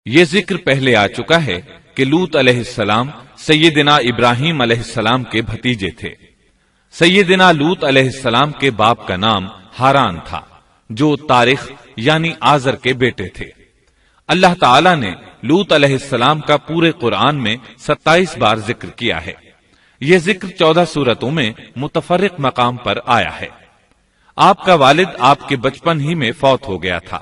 یہ ذکر پہلے آ چکا ہے کہ لوط علیہ السلام سیدنا ابراہیم علیہ السلام کے بھتیجے تھے۔ سیدنا لوط علیہ السلام کے باپ کا نام ہاران تھا، جو تارخ یعنی آزر کے بیٹے تھے۔ اللہ تعالی نے لوط علیہ السلام کا پورے قرآن میں 27 بار ذکر کیا ہے۔ یہ ذکر 14 سورتوں میں متفرق مقام پر آیا ہے۔ آپ کا والد آپ کے بچپن ہی میں فوت ہو گیا تھا،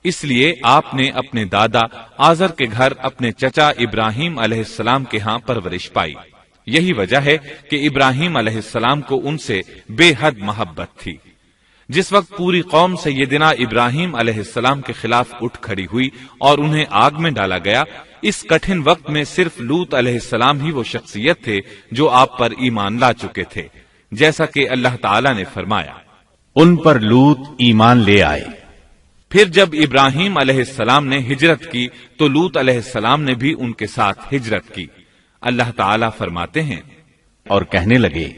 اس لیے آپ نے اپنے دادا آزر کے گھر اپنے چچا ابراہیم علیہ السلام کے ہاں پرورش پائی۔ یہی وجہ ہے کہ ابراہیم علیہ السلام کو ان سے بے حد محبت تھی۔ جس وقت پوری قوم سیدنا ابراہیم علیہ السلام کے خلاف اٹھ کھڑی ہوئی اور انہیں آگ میں ڈالا گیا، اس کٹھن وقت میں صرف لوط علیہ السلام ہی وہ شخصیت تھے جو آپ پر ایمان لا چکے تھے، جیسا کہ اللہ تعالی نے فرمایا، ان پر لوط ایمان لے آئے۔ پھر جب ابراہیم علیہ السلام نے ہجرت کی تو لوط علیہ السلام نے بھی ان کے ساتھ ہجرت کی۔ اللہ تعالی فرماتے ہیں، اور کہنے لگے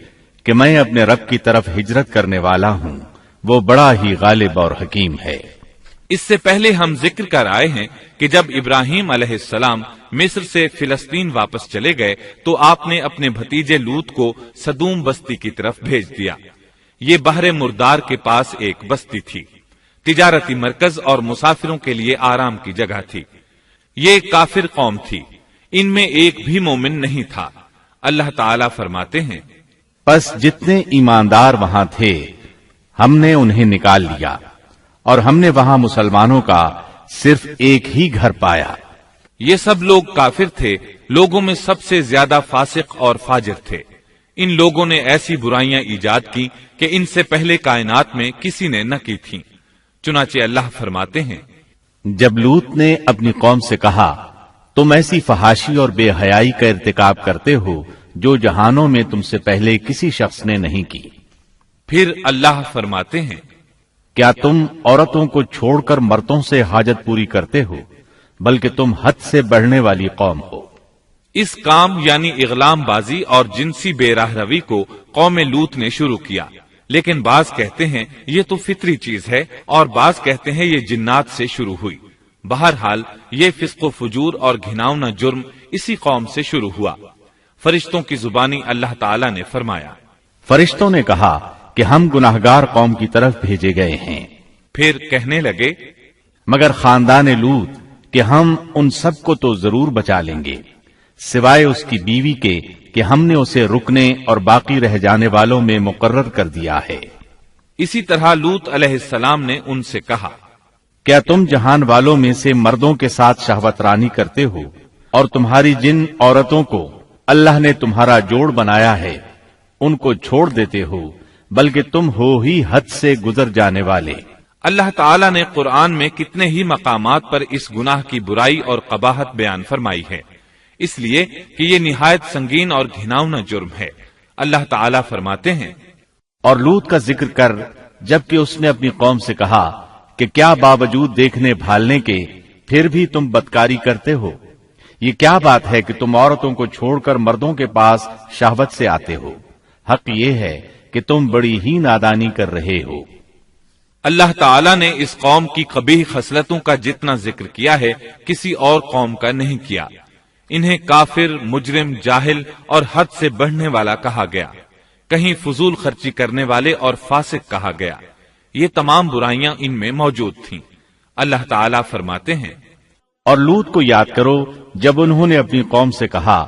کہ میں اپنے رب کی طرف ہجرت کرنے والا ہوں، وہ بڑا ہی غالب اور حکیم ہے۔ اس سے پہلے ہم ذکر کر آئے ہیں کہ جب ابراہیم علیہ السلام مصر سے فلسطین واپس چلے گئے تو آپ نے اپنے بھتیجے لوط کو سدوم بستی کی طرف بھیج دیا۔ یہ بحر مردار کے پاس ایک بستی تھی، تجارتی مرکز اور مسافروں کے لیے آرام کی جگہ تھی۔ یہ ایک کافر قوم تھی، ان میں ایک بھی مومن نہیں تھا۔ اللہ تعالی فرماتے ہیں، پس جتنے ایماندار وہاں تھے ہم نے انہیں نکال لیا، اور ہم نے وہاں مسلمانوں کا صرف ایک ہی گھر پایا۔ یہ سب لوگ کافر تھے، لوگوں میں سب سے زیادہ فاسق اور فاجر تھے۔ ان لوگوں نے ایسی برائیاں ایجاد کی کہ ان سے پہلے کائنات میں کسی نے نہ کی تھیں۔ چنانچہ اللہ فرماتے ہیں، جب لوط نے اپنی قوم سے کہا، تم ایسی فحاشی اور بے حیائی کا ارتکاب کرتے ہو جو جہانوں میں تم سے پہلے کسی شخص نے نہیں کی۔ پھر اللہ فرماتے ہیں، کیا تم عورتوں کو چھوڑ کر مردوں سے حاجت پوری کرتے ہو، بلکہ تم حد سے بڑھنے والی قوم ہو۔ اس کام یعنی اغلام بازی اور جنسی بے راہ روی کو قوم لوط نے شروع کیا، لیکن بعض کہتے ہیں یہ تو فطری چیز ہے اور بعض کہتے ہیں یہ جنات سے شروع ہوئی۔ بہرحال یہ فسق و فجور اور گھناؤنا جرم اسی قوم سے شروع ہوا۔ فرشتوں کی زبانی اللہ تعالی نے فرمایا، فرشتوں نے کہا کہ ہم گناہگار قوم کی طرف بھیجے گئے ہیں۔ پھر کہنے لگے، مگر خاندان لوط کہ ہم ان سب کو تو ضرور بچا لیں گے، سوائے اس کی بیوی کے کہ ہم نے اسے رکنے اور باقی رہ جانے والوں میں مقرر کر دیا ہے۔ اسی طرح لوط علیہ السلام نے ان سے کہا، کیا تم جہان والوں میں سے مردوں کے ساتھ شہوت رانی کرتے ہو، اور تمہاری جن عورتوں کو اللہ نے تمہارا جوڑ بنایا ہے ان کو چھوڑ دیتے ہو، بلکہ تم ہو ہی حد سے گزر جانے والے۔ اللہ تعالی نے قرآن میں کتنے ہی مقامات پر اس گناہ کی برائی اور قباحت بیان فرمائی ہے، اس لیے کہ یہ نہایت سنگین اور گھناؤنا جرم ہے۔ اللہ تعالی فرماتے ہیں، اور لوط کا ذکر کر جبکہ اس نے اپنی قوم سے کہا کہ کیا باوجود دیکھنے بھالنے کے پھر بھی تم بدکاری کرتے ہو؟ یہ کیا بات ہے کہ تم عورتوں کو چھوڑ کر مردوں کے پاس شہوت سے آتے ہو؟ حق یہ ہے کہ تم بڑی ہی نادانی کر رہے ہو۔ اللہ تعالی نے اس قوم کی قبیح خصلتوں کا جتنا ذکر کیا ہے کسی اور قوم کا نہیں کیا۔ انہیں کافر، مجرم، جاہل اور حد سے بڑھنے والا کہا گیا، کہیں فضول خرچی کرنے والے اور فاسق کہا گیا۔ یہ تمام برائیاں ان میں موجود تھیں۔ اللہ تعالی فرماتے ہیں، اور لوط کو یاد کرو جب انہوں نے اپنی قوم سے کہا،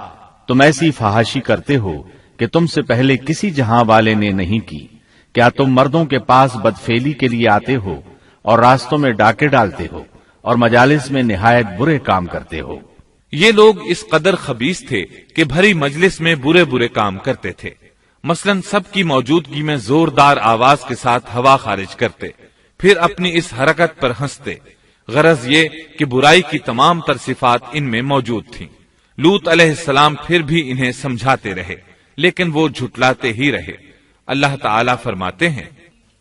تم ایسی فحاشی کرتے ہو کہ تم سے پہلے کسی جہاں والے نے نہیں کی۔ کیا تم مردوں کے پاس بدفعلی کے لیے آتے ہو اور راستوں میں ڈاکے ڈالتے ہو اور مجالس میں نہایت برے کام کرتے ہو؟ یہ لوگ اس قدر خبیث تھے کہ بھری مجلس میں برے برے کام کرتے تھے۔ مثلا سب کی موجودگی میں زوردار آواز کے ساتھ ہوا خارج کرتے، پھر اپنی اس حرکت پر ہنستے۔ غرض یہ کہ برائی کی تمام تر صفات ان میں موجود تھیں۔ لوط علیہ السلام پھر بھی انہیں سمجھاتے رہے، لیکن وہ جھٹلاتے ہی رہے۔ اللہ تعالی فرماتے ہیں،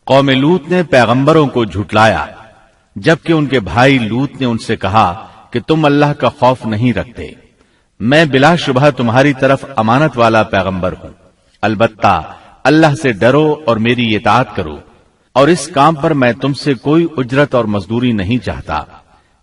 قوم لوط نے پیغمبروں کو جھٹلایا، جبکہ ان کے بھائی لوط نے ان سے کہا کہ تم اللہ کا خوف نہیں رکھتے۔ میں بلا شبہ تمہاری طرف امانت والا پیغمبر ہوں، البتہ اللہ سے ڈرو اور میری اطاعت کرو، اور اس کام پر میں تم سے کوئی اجرت اور مزدوری نہیں چاہتا۔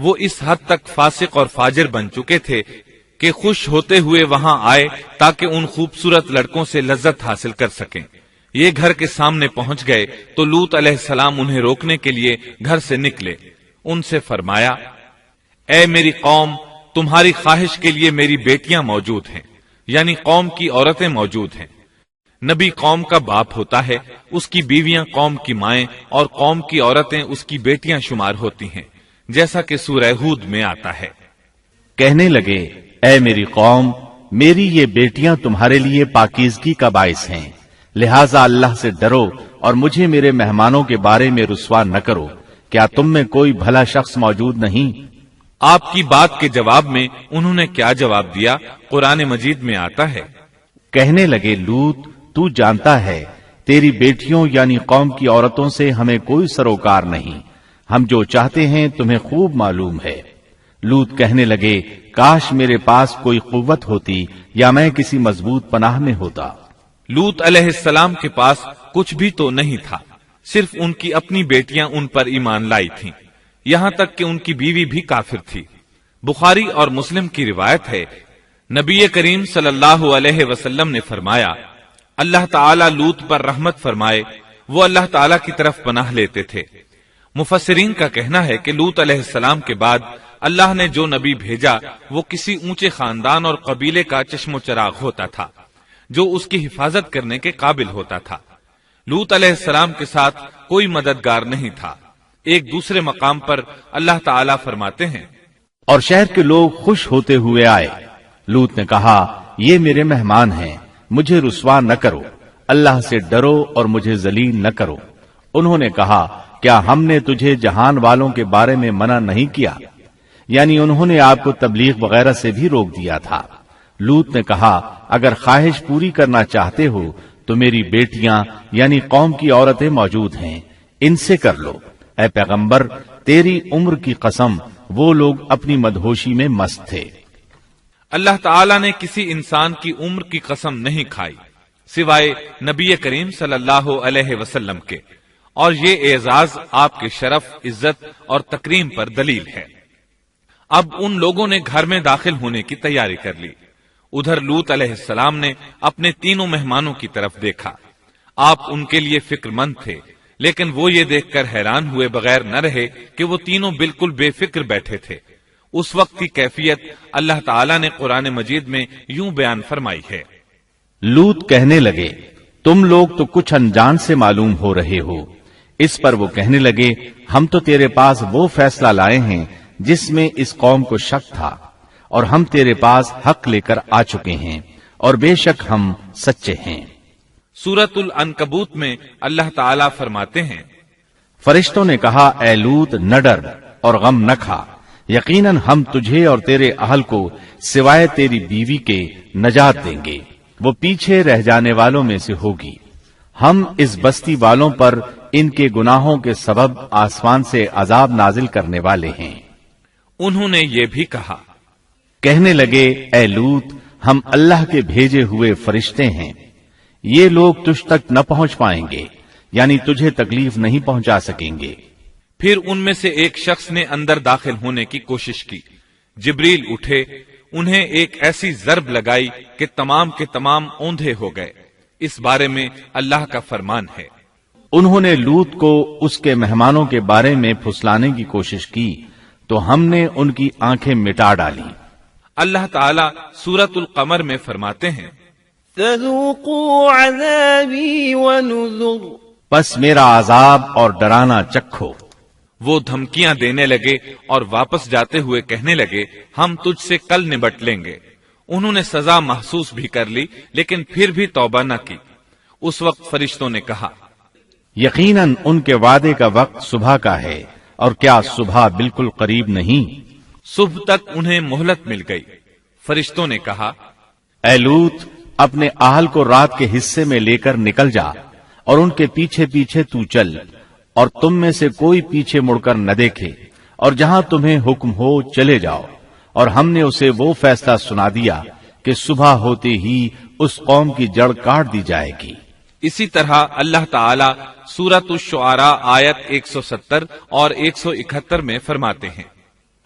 وہ اس حد تک فاسق اور فاجر بن چکے تھے کہ خوش ہوتے ہوئے وہاں آئے تاکہ ان خوبصورت لڑکوں سے لذت حاصل کر سکیں۔ یہ گھر کے سامنے پہنچ گئے تو لوط علیہ السلام انہیں روکنے کے لیے گھر سے نکلے۔ ان سے فرمایا، اے میری قوم، تمہاری خواہش کے لیے میری بیٹیاں موجود ہیں، یعنی قوم کی عورتیں موجود ہیں۔ نبی قوم کا باپ ہوتا ہے، اس کی بیویاں قوم کی مائیں اور قوم کی عورتیں اس کی بیٹیاں شمار ہوتی ہیں، جیسا کہ سورہ ہود میں آتا ہے۔ کہنے لگے، اے میری قوم، میری یہ بیٹیاں تمہارے لیے پاکیزگی کا باعث ہیں، لہذا اللہ سے ڈرو اور مجھے میرے مہمانوں کے بارے میں رسوا نہ کرو۔ کیا تم میں کوئی بھلا شخص موجود نہیں؟ آپ کی بات کے جواب میں انہوں نے کیا جواب دیا؟ قرآن مجید میں آتا ہے، کہنے لگے، لوط، تو جانتا ہے تیری بیٹیوں یعنی قوم کی عورتوں سے ہمیں کوئی سروکار نہیں، ہم جو چاہتے ہیں تمہیں خوب معلوم ہے۔ لوط کہنے لگے، کاش میرے پاس کوئی قوت ہوتی یا میں کسی مضبوط پناہ میں ہوتا۔ لوط علیہ السلام کے پاس کچھ بھی تو نہیں تھا، صرف ان کی اپنی بیٹیاں ان پر ایمان لائی تھیں، یہاں تک کہ ان کی بیوی بھی کافر تھی۔ بخاری اور مسلم کی روایت ہے، نبی کریم صلی اللہ علیہ وسلم نے فرمایا، اللہ تعالیٰ لوط پر رحمت فرمائے، وہ اللہ تعالیٰ کی طرف پناہ لیتے تھے۔ مفسرین کا کہنا ہے کہ لوط علیہ السلام کے بعد اللہ نے جو نبی بھیجا وہ کسی اونچے خاندان اور قبیلے کا چشم و چراغ ہوتا تھا جو اس کی حفاظت کرنے کے قابل ہوتا تھا۔ لوط علیہ السلام کے ساتھ کوئی مددگار نہیں تھا۔ ایک دوسرے مقام پر اللہ تعالیٰ فرماتے ہیں، اور شہر کے لوگ خوش ہوتے ہوئے آئے۔ لوط نے کہا، یہ میرے مہمان ہیں، مجھے رسوا نہ کرو، اللہ سے ڈرو اور مجھے ذلیل نہ کرو۔ انہوں نے کہا، کیا ہم نے تجھے جہان والوں کے بارے میں منع نہیں کیا؟ یعنی انہوں نے آپ کو تبلیغ وغیرہ سے بھی روک دیا تھا۔ لوط نے کہا، اگر خواہش پوری کرنا چاہتے ہو تو میری بیٹیاں یعنی قوم کی عورتیں موجود ہیں، ان سے کر لو۔ اے پیغمبر، تیری عمر کی قسم، وہ لوگ اپنی مدہوشی میں مست تھے۔ اللہ تعالیٰ نے کسی انسان کی عمر کی قسم نہیں کھائی سوائے نبی کریم صلی اللہ علیہ وسلم کے، اور یہ اعزاز آپ کے شرف، عزت اور تکریم پر دلیل ہے۔ اب ان لوگوں نے گھر میں داخل ہونے کی تیاری کر لی۔ ادھر لوط علیہ السلام نے اپنے تینوں مہمانوں کی طرف دیکھا۔ آپ ان کے لیے فکر مند تھے، لیکن وہ یہ دیکھ کر حیران ہوئے بغیر نہ رہے کہ وہ تینوں بالکل بے فکر بیٹھے تھے۔ اس وقت کی کیفیت اللہ تعالیٰ نے قرآن مجید میں یوں بیان فرمائی ہے، لوط کہنے لگے، تم لوگ تو کچھ انجان سے معلوم ہو رہے ہو۔ اس پر وہ کہنے لگے، ہم تو تیرے پاس وہ فیصلہ لائے ہیں جس میں اس قوم کو شک تھا، اور ہم تیرے پاس حق لے کر آ چکے ہیں، اور بے شک ہم سچے ہیں۔ سورۃ العنکبوت میں اللہ تعالیٰ فرماتے ہیں، فرشتوں نے کہا، اے لوط، نہ ڈر اور غم نہ کھا، یقیناً ہم تجھے اور تیرے اہل کو سوائے تیری بیوی کے نجات دیں گے، وہ پیچھے رہ جانے والوں میں سے ہوگی۔ ہم اس بستی والوں پر ان کے گناہوں کے سبب آسمان سے عذاب نازل کرنے والے ہیں۔ انہوں نے یہ بھی کہا، کہنے لگے، اے لوط، ہم اللہ کے بھیجے ہوئے فرشتے ہیں، یہ لوگ تجھ تک نہ پہنچ پائیں گے، یعنی تجھے تکلیف نہیں پہنچا سکیں گے۔ پھر ان میں سے ایک شخص نے اندر داخل ہونے کی کوشش کی۔ جبریل اٹھے، انہیں ایک ایسی ضرب لگائی کہ تمام کے تمام اوندھے ہو گئے۔ اس بارے میں اللہ کا فرمان ہے، انہوں نے لوط کو اس کے مہمانوں کے بارے میں پھسلانے کی کوشش کی تو ہم نے ان کی آنکھیں مٹا ڈالی۔ اللہ تعالیٰ سورۃ القمر میں فرماتے ہیں، فذوقوا عذابی ونذر، پس میرا عذاب اور ڈرانا چکھو۔ وہ دھمکیاں دینے لگے اور واپس جاتے ہوئے کہنے لگے، ہم تجھ سے کل نبٹ لیں گے۔ انہوں نے سزا محسوس بھی کر لی، لیکن پھر بھی توبہ نہ کی۔ اس وقت فرشتوں نے کہا، یقیناً ان کے وعدے کا وقت صبح کا ہے، اور کیا صبح بالکل قریب نہیں؟ صبح تک انہیں مہلت مل گئی۔ فرشتوں نے کہا، اے لوط، اپنے اہل کو رات کے حصے میں لے کر نکل جا، اور ان کے پیچھے پیچھے تو چل، اور تم میں سے کوئی پیچھے مڑ کر نہ دیکھے، اور جہاں تمہیں حکم ہو چلے جاؤ۔ اور ہم نے اسے وہ فیصلہ سنا دیا کہ صبح ہوتے ہی اس قوم کی جڑ کاٹ دی جائے گی۔ اسی طرح اللہ تعالیٰ سورۃ الشعراء آیت 170 اور 171 میں فرماتے ہیں،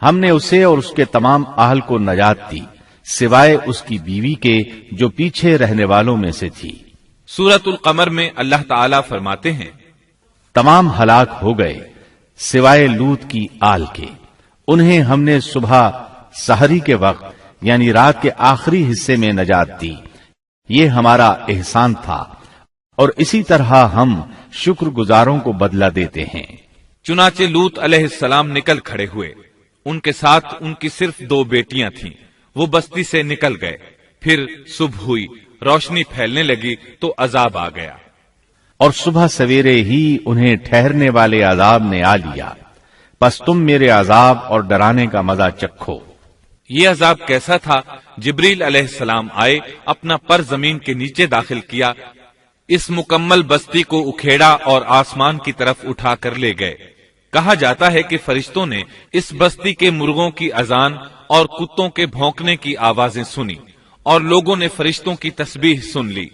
ہم نے اسے اور اس کے تمام اہل کو نجات دی سوائے اس کی بیوی کے جو پیچھے رہنے والوں میں سے تھی۔ سورۃ القمر میں اللہ تعالیٰ فرماتے ہیں، تمام ہلاک ہو گئے سوائے لوط کی آل کے، انہیں ہم نے صبح سحری کے وقت یعنی رات کے آخری حصے میں نجات دی، یہ ہمارا احسان تھا اور اسی طرح ہم شکر گزاروں کو بدلہ دیتے ہیں۔ چنانچہ لوط علیہ السلام نکل کھڑے ہوئے، ان کے ساتھ ان کی صرف 2 بیٹیاں تھیں، وہ بستی سے نکل گئے، پھر صبح ہوئی، روشنی پھیلنے لگی تو عذاب آ گیا، اور صبح سویرے ہی انہیں ٹھہرنے والے عذاب نے آ لیا، پس تم میرے عذاب اور ڈرانے کا مزہ چکھو۔ یہ عذاب کیسا تھا؟ جبریل علیہ السلام آئے، اپنا پر زمین کے نیچے داخل کیا، اس مکمل بستی کو اکھیڑا اور آسمان کی طرف اٹھا کر لے گئے۔ کہا جاتا ہے کہ فرشتوں نے اس بستی کے مرغوں کی اذان اور کتوں کے بھونکنے کی آوازیں سنی اور لوگوں نے فرشتوں کی تسبیح سن لی۔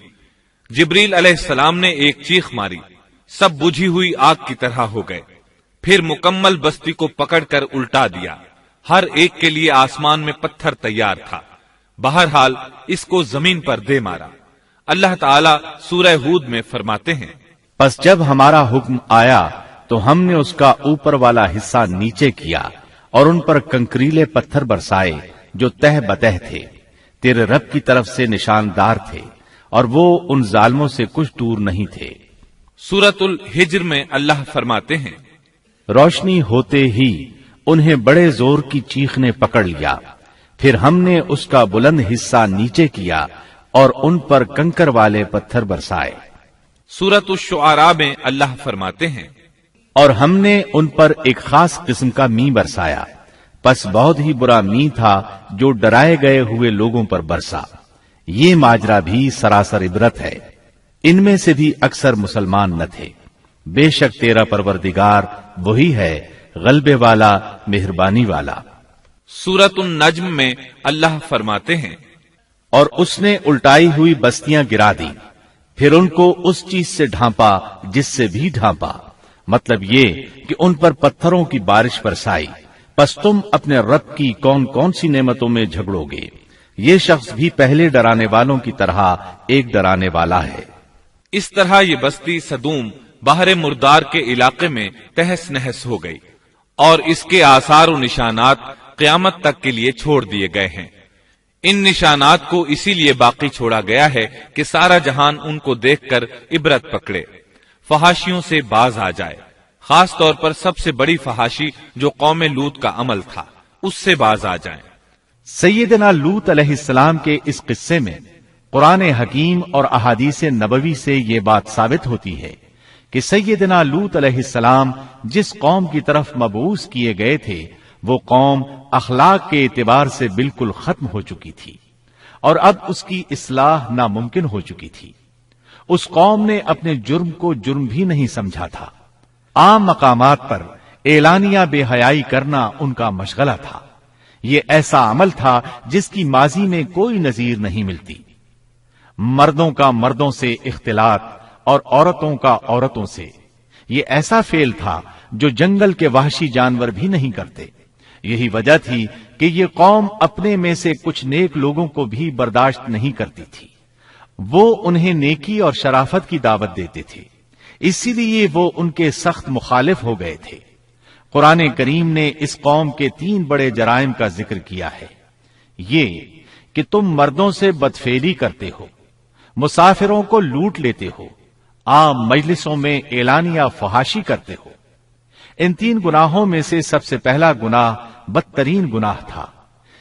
جبریل علیہ السلام نے ایک چیخ ماری، سب بجھی ہوئی آگ کی طرح ہو گئے، پھر مکمل بستی کو پکڑ کر الٹا دیا، ہر ایک کے لیے آسمان میں پتھر تیار تھا، بہرحال اس کو زمین پر دے مارا۔ اللہ تعالیٰ سورہ ہود میں فرماتے ہیں، پس جب ہمارا حکم آیا تو ہم نے اس کا اوپر والا حصہ نیچے کیا اور ان پر کنکریلے پتھر برسائے جو تہ بتہ تھے، تیرے رب کی طرف سے نشاندار تھے اور وہ ان ظالموں سے کچھ دور نہیں تھے۔ سورۃ الحجر میں اللہ فرماتے ہیں، روشنی ہوتے ہی انہیں بڑے زور کی چیخ نے پکڑ لیا، پھر ہم نے اس کا بلند حصہ نیچے کیا اور ان پر کنکر والے پتھر برسائے۔ سورۃ الشعراء میں اللہ فرماتے ہیں، اور ہم نے ان پر ایک خاص قسم کا می برسایا، پس بہت ہی برا می تھا جو ڈرائے گئے ہوئے لوگوں پر برسا۔ یہ ماجرا بھی سراسر عبرت ہے، ان میں سے بھی اکثر مسلمان نہ تھے۔ بے شک تیرا پروردگار وہی ہے غلبے والا، مہربانی والا۔ سورۃ النجم میں اللہ فرماتے ہیں، اور اس نے الٹائی ہوئی بستیاں گرا دی، پھر ان کو اس چیز سے ڈھانپا جس سے بھی ڈھانپا، مطلب یہ کہ ان پر پتھروں کی بارش برسائی، پس تم اپنے رب کی کون کون سی نعمتوں میں جھگڑو گے۔ یہ شخص بھی پہلے ڈرانے والوں کی طرح ایک ڈرانے والا ہے۔ اس طرح یہ بستی سدوم باہر مردار کے علاقے میں تہس نہس ہو گئی اور اس کے آثار و نشانات قیامت تک کے لیے چھوڑ دیے گئے ہیں۔ ان نشانات کو اسی لیے باقی چھوڑا گیا ہے کہ سارا جہان ان کو دیکھ کر عبرت پکڑے، فحاشیوں سے باز آ جائے، خاص طور پر سب سے بڑی فحاشی جو قوم لوط کا عمل تھا اس سے باز آ جائیں۔ سیدنا لوط علیہ السلام کے اس قصے میں قرآن حکیم اور احادیث نبوی سے یہ بات ثابت ہوتی ہے کہ سیدنا لوط علیہ السلام جس قوم کی طرف مبعوث کیے گئے تھے وہ قوم اخلاق کے اعتبار سے بالکل ختم ہو چکی تھی اور اب اس کی اصلاح ناممکن ہو چکی تھی۔ اس قوم نے اپنے جرم کو جرم بھی نہیں سمجھا تھا، عام مقامات پر اعلانیہ بے حیائی کرنا ان کا مشغلہ تھا۔ یہ ایسا عمل تھا جس کی ماضی میں کوئی نظیر نہیں ملتی۔ مردوں کا مردوں سے اختلاط اور عورتوں کا عورتوں سے، یہ ایسا فعل تھا جو جنگل کے وحشی جانور بھی نہیں کرتے۔ یہی وجہ تھی کہ یہ قوم اپنے میں سے کچھ نیک لوگوں کو بھی برداشت نہیں کرتی تھی، وہ انہیں نیکی اور شرافت کی دعوت دیتے تھے، اسی لیے وہ ان کے سخت مخالف ہو گئے تھے۔ قرآن کریم نے اس قوم کے 3 بڑے جرائم کا ذکر کیا ہے، یہ کہ تم مردوں سے بدفعلی کرتے ہو، مسافروں کو لوٹ لیتے ہو، عام مجلسوں میں اعلانیہ فحاشی کرتے ہو۔ ان 3 گناہوں میں سے سب سے پہلا گناہ بدترین گناہ تھا۔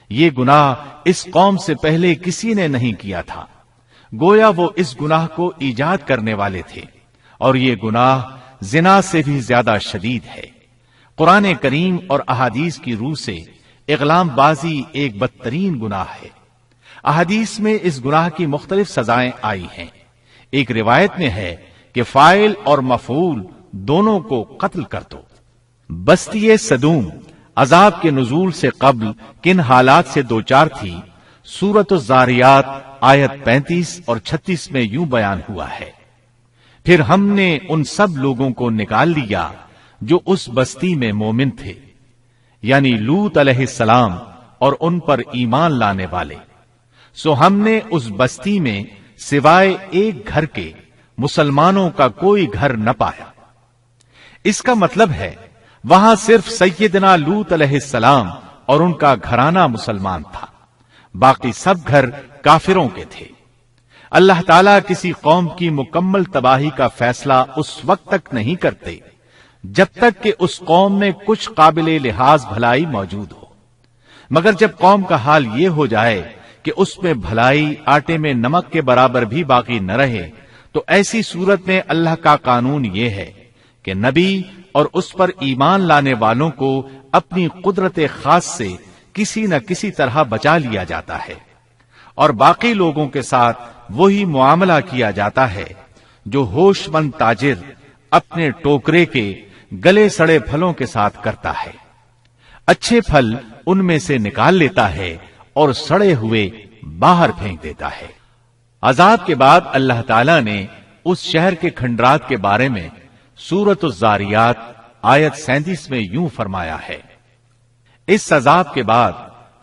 یہ گناہ اس قوم سے پہلے کسی نے نہیں کیا تھا، گویا وہ اس گناہ کو ایجاد کرنے والے تھے، اور یہ گناہ زنا سے بھی زیادہ شدید ہے۔ قرآن کریم اور احادیث کی روح سے اغلام بازی ایک بدترین گناہ ہے۔ احادیث میں اس گناہ کی مختلف سزائیں آئی ہیں۔ ایک روایت میں ہے کہ فاعل اور مفعول دونوں کو قتل کر دو۔ بستی سدوم عذاب کے نزول سے قبل کن حالات سے دوچار تھی، سورۃ الزاریات آیت 35 اور 36 میں یوں بیان ہوا ہے، پھر ہم نے ان سب لوگوں کو نکال لیا جو اس بستی میں مومن تھے، یعنی لوط علیہ السلام اور ان پر ایمان لانے والے. سو ہم نے اس بستی میں سوائے ایک گھر کے مسلمانوں کا کوئی گھر نہ پایا. اس کا مطلب ہے وہاں صرف سیدنا لوط علیہ السلام اور ان کا گھرانہ مسلمان تھا، باقی سب گھر کافروں کے تھے. اللہ تعالیٰ کسی قوم کی مکمل تباہی کا فیصلہ اس وقت تک نہیں کرتے جب تک کہ اس قوم میں کچھ قابل لحاظ بھلائی موجود ہو، مگر جب قوم کا حال یہ ہو جائے کہ اس میں بھلائی آٹے میں نمک کے برابر بھی باقی نہ رہے، تو ایسی صورت میں اللہ کا قانون یہ ہے کہ نبی اور اس پر ایمان لانے والوں کو اپنی قدرت خاص سے کسی نہ کسی طرح بچا لیا جاتا ہے، اور باقی لوگوں کے ساتھ وہی معاملہ کیا جاتا ہے جو ہوش مند تاجر اپنے ٹوکرے کے گلے سڑے پھلوں کے ساتھ کرتا ہے. اچھے پھل ان میں سے نکال لیتا ہے اور سڑے ہوئے باہر پھینک دیتا ہے. عذاب کے بعد اللہ تعالیٰ نے اس شہر کے کھنڈرات کے بارے میں سورۃ الزاریات آیت 37 میں یوں فرمایا ہے: اس عذاب کے بعد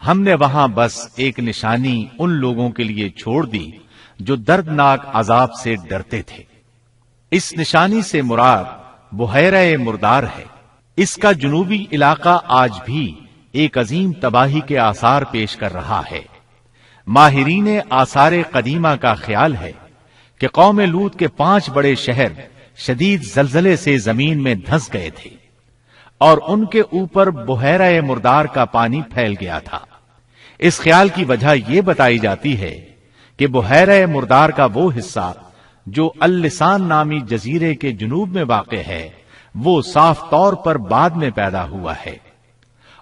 ہم نے وہاں بس ایک نشانی ان لوگوں کے لیے چھوڑ دی جو دردناک عذاب سے ڈرتے تھے. اس نشانی سے مراد بحیرہ مردار ہے. اس کا جنوبی علاقہ آج بھی ایک عظیم تباہی کے آثار پیش کر رہا ہے. ماہرین آثار قدیمہ کا خیال ہے کہ قوم لوط کے 5 بڑے شہر شدید زلزلے سے زمین میں دھنس گئے تھے اور ان کے اوپر بحیرہ مردار کا پانی پھیل گیا تھا. اس خیال کی وجہ یہ بتائی جاتی ہے کہ بحیرہ مردار کا وہ حصہ جو اللسان نامی جزیرے کے جنوب میں واقع ہے وہ صاف طور پر بعد میں پیدا ہوا ہے،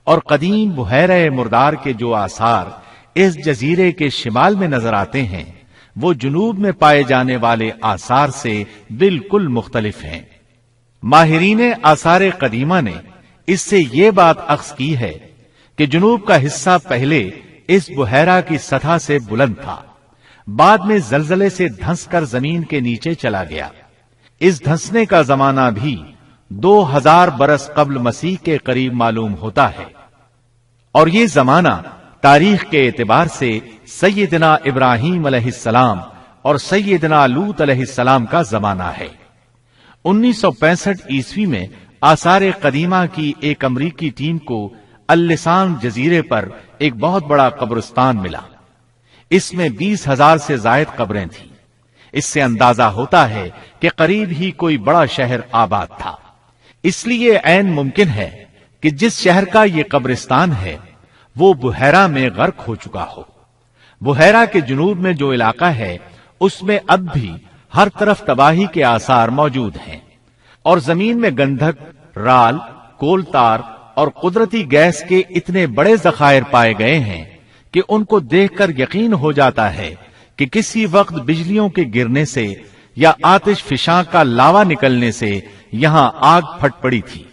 اور قدیم بحیرہ مردار کے جو آثار اس جزیرے کے شمال میں نظر آتے ہیں وہ جنوب میں پائے جانے والے آثار سے بالکل مختلف ہیں. ماہرین آثار قدیمہ نے اس سے یہ بات اخذ کی ہے کہ جنوب کا حصہ پہلے اس بحیرہ کی سطح سے بلند تھا، بعد میں زلزلے سے دھنس کر زمین کے نیچے چلا گیا. اس دھنسنے کا زمانہ بھی 2000 برس قبل مسیح کے قریب معلوم ہوتا ہے، اور یہ زمانہ تاریخ کے اعتبار سے سیدنا ابراہیم علیہ السلام اور سیدنا لوط علیہ السلام کا زمانہ ہے. 1965 عیسوی میں آثار قدیمہ کی ایک امریکی ٹیم کو اللسان جزیرے پر ایک بہت بڑا قبرستان ملا. اس میں 20,000 سے زائد قبریں تھیں. اس سے اندازہ ہوتا ہے کہ قریب ہی کوئی بڑا شہر آباد تھا. اس لیے عین ممکن ہے کہ جس شہر کا یہ قبرستان ہے وہ بحیرہ میں غرق ہو چکا ہو. بحیرہ کے جنوب میں جو علاقہ ہے اس میں اب بھی ہر طرف تباہی کے آثار موجود ہیں، اور زمین میں گندھک، رال، کول تار اور قدرتی گیس کے اتنے بڑے ذخائر پائے گئے ہیں کہ ان کو دیکھ کر یقین ہو جاتا ہے کہ کسی وقت بجلیوں کے گرنے سے یا آتش فشاں کا لاوا نکلنے سے یہاں آگ پھٹ پڑی تھی.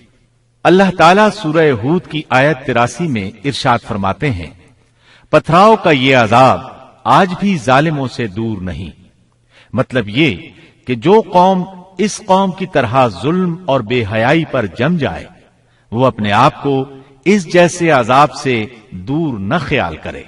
اللہ تعالیٰ سورہ ہود کی آیت 83 میں ارشاد فرماتے ہیں: پتھراؤ کا یہ عذاب آج بھی ظالموں سے دور نہیں. مطلب یہ کہ جو قوم اس قوم کی طرح ظلم اور بے حیائی پر جم جائے وہ اپنے آپ کو اس جیسے عذاب سے دور نہ خیال کرے.